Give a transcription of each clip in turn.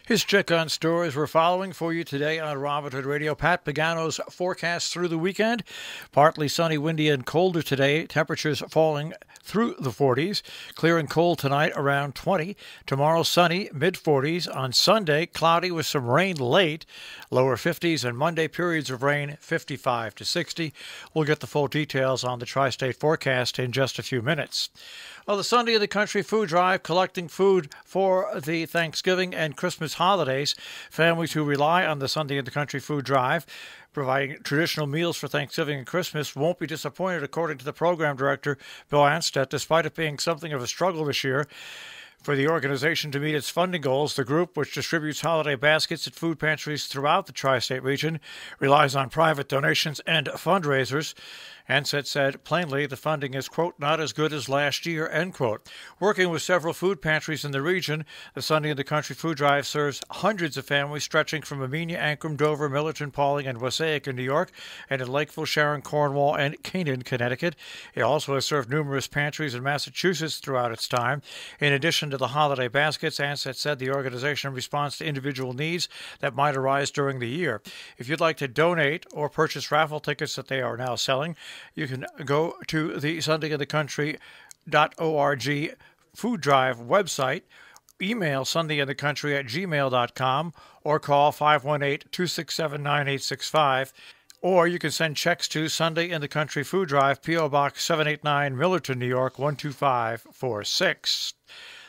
His check on stories we're following for you today on Robert Hood Radio. Pat Pagano's forecast through the weekend. Partly sunny, windy, and colder today. Temperatures falling through the 40s. Clear and cold tonight, around 20. Tomorrow, sunny, mid-40s. On Sunday, cloudy with some rain late, lower 50s. And Monday, periods of rain, 55 to 60. We'll get the full details on the tri-state forecast in just a few minutes. Well, the Sunday of the Country Food Drive, collecting food for the Thanksgiving and Christmas holidays. Families who rely on the Sunday of the Country Food Drive, providing traditional meals for Thanksgiving and Christmas, won't be disappointed, according to the program director, Bill Anstedt, despite it being something of a struggle this year for the organization to meet its funding goals. The group, which distributes holiday baskets at food pantries throughout the tri-state region, relies on private donations and fundraisers. Anstedt said plainly the funding is, quote, not as good as last year, end quote. Working with several food pantries in the region, the Sunday in the Country Food Drive serves hundreds of families stretching from Amenia, Ancrum, Dover, Millerton, Paulding, and Wassaic in New York, and in Lakeville, Sharon, Cornwall, and Canaan, Connecticut. It also has served numerous pantries in Massachusetts throughout its time. In addition to the holiday baskets, Anstedt said the organization responds to individual needs that might arise during the year. If you'd like to donate or purchase raffle tickets that they are now selling, you can go to the SundayInTheCountry.org food drive website, email SundayInTheCountry@gmail.com, or call 518-267-9865. Or you can send checks to Sunday in the Country Food Drive, P.O. Box 789, Millerton, New York, 12546.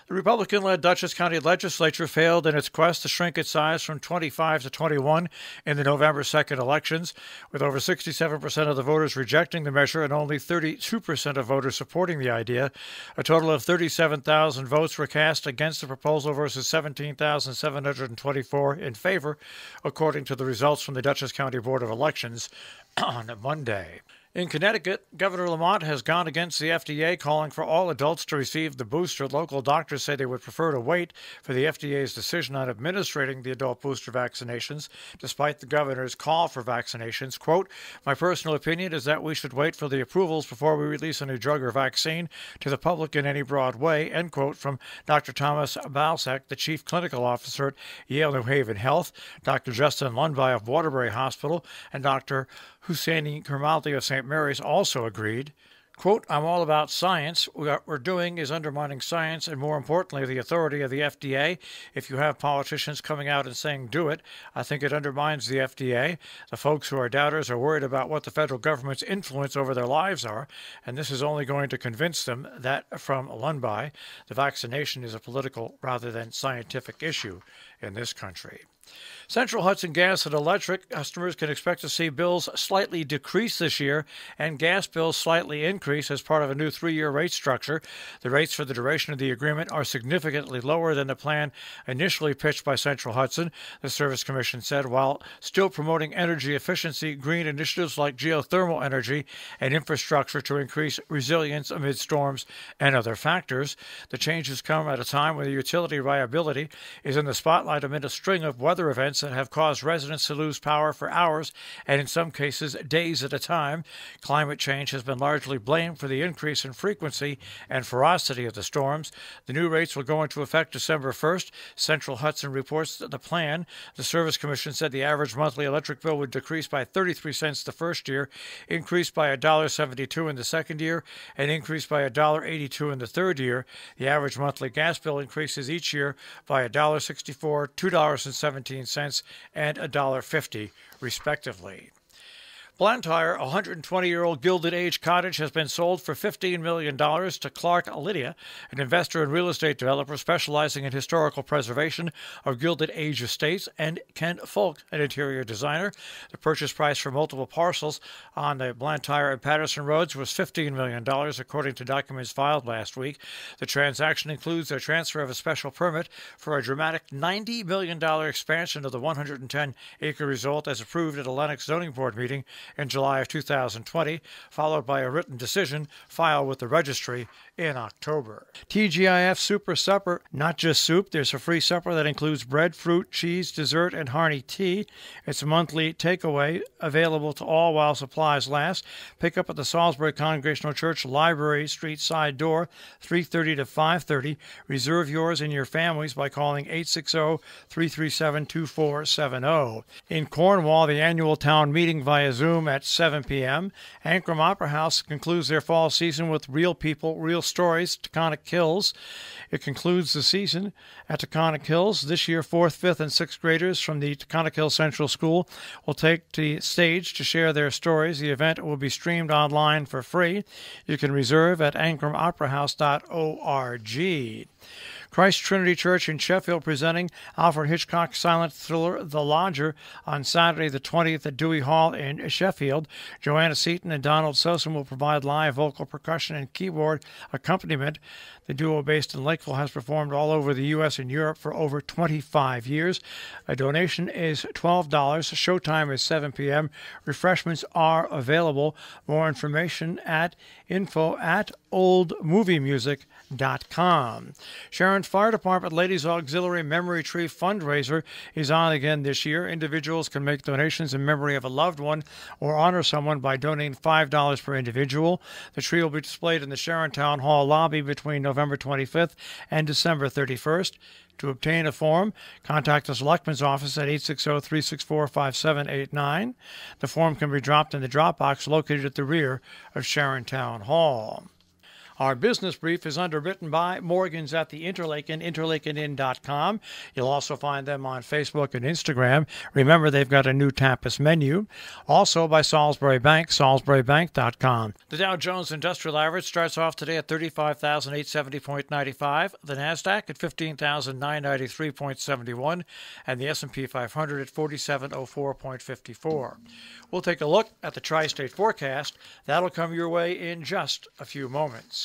The Republican-led Dutchess County Legislature failed in its quest to shrink its size from 25 to 21 in the November 2nd elections, with over 67% of the voters rejecting the measure and only 32% of voters supporting the idea. A total of 37,000 votes were cast against the proposal versus 17,724 in favor, according to the results from the Dutchess County Board of Elections on Monday. In Connecticut, Governor Lamont has gone against the FDA, calling for all adults to receive the booster. Local doctors say they would prefer to wait for the FDA's decision on administering the adult booster vaccinations, despite the governor's call for vaccinations. Quote, my personal opinion is that we should wait for the approvals before we release a new drug or vaccine to the public in any broad way, end quote, from Dr. Thomas Balsack, the chief clinical officer at Yale New Haven Health, Dr. Justin Lundby of Waterbury Hospital, and Dr. Husseini Kermaldi of St. Mary's also agreed. Quote, I'm all about science. What we're doing is undermining science and, more importantly, the authority of the FDA. If you have politicians coming out and saying do it, I think it undermines the FDA. The folks who are doubters are worried about what the federal government's influence over their lives are, and this is only going to convince them that, from Lundby, the vaccination is a political rather than scientific issue in this country. Central Hudson Gas and Electric customers can expect to see bills slightly decrease this year and gas bills slightly increase as part of a new 3-year rate structure. The rates for the duration of the agreement are significantly lower than the plan initially pitched by Central Hudson, the Service Commission said, while still promoting energy efficiency, green initiatives like geothermal energy, and infrastructure to increase resilience amid storms and other factors. The changes come at a time when the utility reliability is in the spotlight amid a string of weather events that have caused residents to lose power for hours and in some cases days at a time. Climate change has been largely blamed for the increase in frequency and ferocity of the storms. The new rates will go into effect December 1st. Central Hudson reports that the plan. The Service Commission said the average monthly electric bill would decrease by 33 cents the first year, increase by $1.72 in the second year, and increase by $1.82 in the third year. The average monthly gas bill increases each year by $1.64, $2.17, and $1.50, respectively. Blantyre, a 120-year-old Gilded Age cottage, has been sold for $15 million to Clark Lydia, an investor and real estate developer specializing in historical preservation of Gilded Age estates, and Ken Folk, an interior designer. The purchase price for multiple parcels on the Blantyre and Patterson roads was $15 million, according to documents filed last week. The transaction includes a transfer of a special permit for a dramatic $90 million expansion of the 110-acre resort as approved at a Lennox Zoning Board meeting in July of 2020, followed by a written decision filed with the registry in October. TGIF Super Supper, not just soup. There's a free supper that includes bread, fruit, cheese, dessert, and hearty tea. It's a monthly takeaway available to all while supplies last. Pick up at the Salisbury Congregational Church Library Street side door, 3:30 to 5:30. Reserve yours and your families by calling 860-337-2470. In Cornwall, the annual town meeting via Zoom at 7 p.m. Ancram Opera House concludes their fall season with Real People, Real Stories, Taconic Hills. It concludes the season at Taconic Hills. This year, 4th, 5th, and 6th graders from the Taconic Hills Central School will take the stage to share their stories. The event will be streamed online for free. You can reserve at ancramoperahouse.org. Christ Trinity Church in Sheffield presenting Alfred Hitchcock's silent thriller The Lodger on Saturday the 20th at Dewey Hall in Sheffield. Joanna Seaton and Donald Sosin will provide live vocal percussion and keyboard accompaniment. The duo based in Lakeville has performed all over the U.S. and Europe for over 25 years. A donation is $12. Showtime is 7 p.m. Refreshments are available. More information at info@oldmoviemusic.com. Sharon Fire Department Ladies Auxiliary Memory Tree fundraiser is on again this year. Individuals can make donations in memory of a loved one or honor someone by donating $5 per individual. The tree will be displayed in the Sharon Town Hall lobby between November 25th and December 31st. To obtain a form, contact the Selectman's office at 860-364-5789. The form can be dropped in the drop box located at the rear of Sharon Town Hall. Our business brief is underwritten by Morgan's at the Interlaken, interlakenin.com. You'll also find them on Facebook and Instagram. Remember, they've got a new tapas menu. Also by Salisbury Bank, salisburybank.com. The Dow Jones Industrial Average starts off today at 35,870.95, the NASDAQ at 15,993.71, and the S&P 500 at 4704.54. We'll take a look at the tri-state forecast. That'll come your way in just a few moments.